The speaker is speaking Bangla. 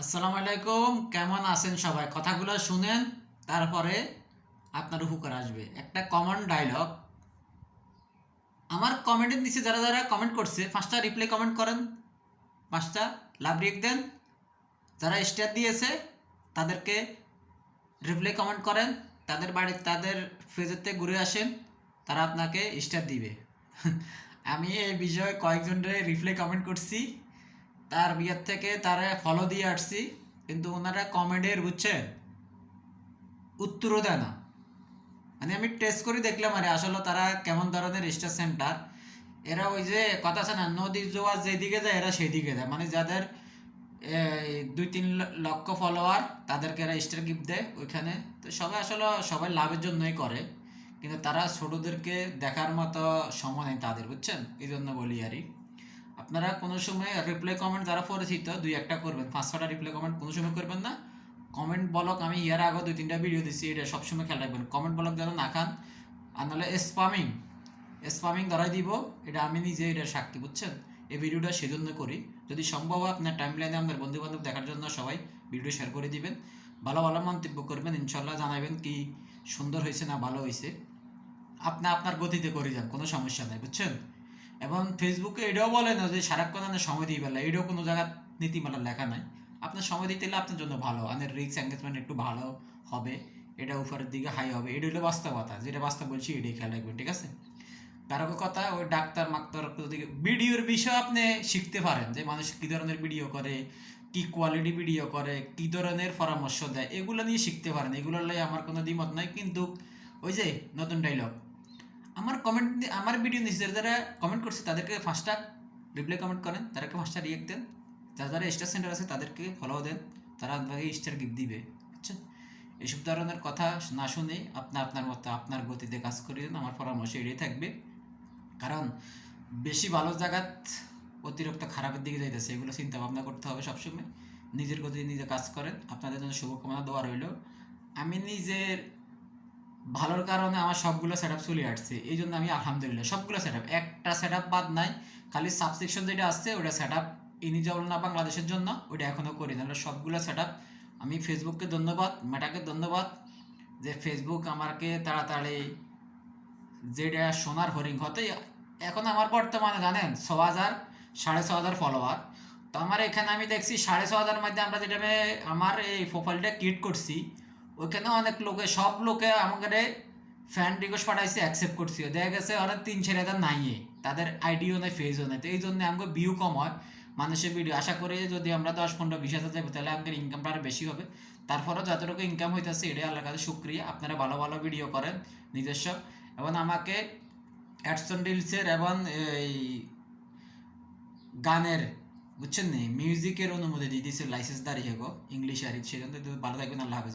আসসালামু আলাইকুম, কেমন আছেন সবাই? কথাগুলো শুনেন, তারপরে আপনার উপকার আসবে। একটা কমন ডায়লগ, আমার কমেন্টের নিচে যারা যারা কমেন্ট করছে 5টা রিপ্লাই কমেন্ট করেন, 5টা লাভ রিয়েক্ট দেন। যারা স্টার দিয়েছে তাদেরকে রিপ্লাই কমেন্ট করেন, তাদের বাড়ি তাদের ফেজেতে ঘুরে আসেন, তারা আপনাকে স্টার দিবে। আমি এই বিষয়ে কয়েকজনের রিপ্লাই কমেন্ট করছি, তার বিয়ের থেকে তারা ফলো দিয়ে আসছি, কিন্তু ওনারা কমেন্টের বুঝছেন উত্তরও দেয় না। মানে আমি টেস্ট করে দেখলাম আরে আসলে তারা কেমন ধরনের স্টার সেন্টার। এরা ওই যে কথা আছে না, নদীর জোয়ার যেদিকে যায় এরা সেদিকে যায়, মানে যাদের 2-3 লক্ষ ফলোয়ার তাদেরকে এরা স্টার গিফট দেয় ওইখানে। তো সবাই আসলে সবাই লাভের জন্যই করে, কিন্তু তারা ছোটদেরকে দেখার মতো সময় নেই তাদের, বুঝছেন? এই জন্য বলি আরই, আপনারা কোনো সময় রিপ্লাই কমেন্ট যারা পরিচিত 2-1টা করবেন, 5-6টা রিপ্লাই কমেন্ট কোনো সময় করবেন না। কমেন্ট ব্লক আমি ইয়ার আগে 2-3টা ভিডিও দিচ্ছি, এটা সবসময় খেয়াল রাখবেন, কমেন্ট ব্লক যেন না খান। আর নাহলে স্পামিং স্পামিং ধরাই দিব, এটা আমি নিজে এটা সাক্ষী, বুঝছেন? এই ভিডিওটা সেজন্য করি, যদি সম্ভব হয় আপনার টাইম লাইনে আপনার বন্ধু বান্ধব দেখার জন্য সবাই ভিডিও শেয়ার করে দিবেন। ভালো ভালো মন্তব্য করবেন, ইনশাল্লাহ জানাবেন কি সুন্দর হয়েছে না ভালো হয়েছে। আপনি আপনার গতিতে করে যান, কোনো সমস্যা নাই, বুঝছেন? এবং ফেসবুকে এটাও বলে না যে সারাক্ষণ আপনার সময় দিয়ে বেলা, এটাও কোনো জায়গায় নীতিমালা লেখা নাই। আপনার সময় দিতে হলে আপনার জন্য ভালো, আপনার রিস্ক এঙ্গেজমেন্ট একটু ভালো হবে, এটা উপরের দিকে হাই হবে, এটা হলো বাস্তবতা, যেটা বাস্তব বলছি এটাই খেয়াল রাখবেন, ঠিক আছে? কারো কথা ওই ডাক্তার মাক্তার ভিডিওর বিষয়ে আপনি শিখতে পারেন, যে মানুষ কী ধরনের ভিডিও করে, কি কোয়ালিটি ভিডিও করে, কি ধরনের পরামর্শ দেয়, এগুলো নিয়ে শিখতে পারেন। এগুলোর লাই আমার কোনো দ্বিমত নাই, কিন্তু ওই যে নতুন ডায়লগ, আমার কমেন্ট আমার ভিডিও নিচে যারা কমেন্ট করছে তাদেরকে 5টা রিপ্লাই কমেন্ট করেন, তাদেরকে 5টা রিয়েক্ট দেন, যারা যারা স্টার সেন্টার আছে তাদেরকে ফলো দেন, তারা আপনাকে স্টার গিফট দিবে, বুঝছেন? এইসব ধরনের কথা না শুনে আপনি আপনার মতো আপনার গতিতে কাজ করে দেন, আমার পরামর্শ এড়িয়ে থাকবে। কারণ বেশি ভালো জায়গাত অতিরিক্ত খারাপের দিকে যাইতেছে, এগুলো চিন্তা ভাবনা করতে হবে সবসময়। নিজের গতিতে নিজে কাজ করেন, আপনাদের জন্য শুভকামনা দেওয়া রইল। আমি নিজের ভালোর কারণে আমার সবগুলো সেট আপ চলে আসছে, এই জন্য আমি আলহামদুলিল্লাহ সবগুলো সেট আপ, একটা সেট আপ বাদ নাই। খালি সাবসেকশন যেটা আসছে ওটা সেট আপ ইনিজাউল না বাংলাদেশের জন্য, ওইটা এখনও করি না। সবগুলো সেট আপ আমি ফেসবুককে ধন্যবাদ, মেটাকে ধন্যবাদ, যে ফেসবুক আমাকে তাড়াতাড়ি যেটা সোনার হরিং হতে। এখন আমার বর্তমানে জানেন 6,000 6,500 ফলোয়ার। তো আমার এখানে আমি দেখছি 6,500 মধ্যে আমরা যেটা আমার এই প্রোফাইলটা ক্রিয়েট করছি, ওইখানে অনেক লোকে সব লোকে আমাকে ফ্যান রিকোয়েস্ট পাঠাইছে, অ্যাকসেপ্ট করছি, দেখা গেছে অনেক 3-4 হাজার নাই, তাদের আইডিও নেই, ফেজও নেই। তো এই জন্য আমাকে ভিউ কম হয় মানুষের ভিডিও। আশা করি যদি আমরা 10-15-20 হাজার যাবো তাহলে আমাদের ইনকামটা আরও বেশি হবে। তারপরেও যতটুকু ইনকাম হইতেছে এটাই আল্লাহর কাছে শুক্রিয়া। আপনারা ভালো ভালো ভিডিও করেন নিজস্ব, এবং আমাকে অ্যাডসন রিলসের এবং এই গানের, বুঝছেন নি, মিউজিকের অনুমতি দিয়ে দিয়েছে, লাইসেন্স দাঁড়িয়ে গো ইংলিশ আর সেজন্য। ভালো থাকবেন, আল্লাহ হাফেজ।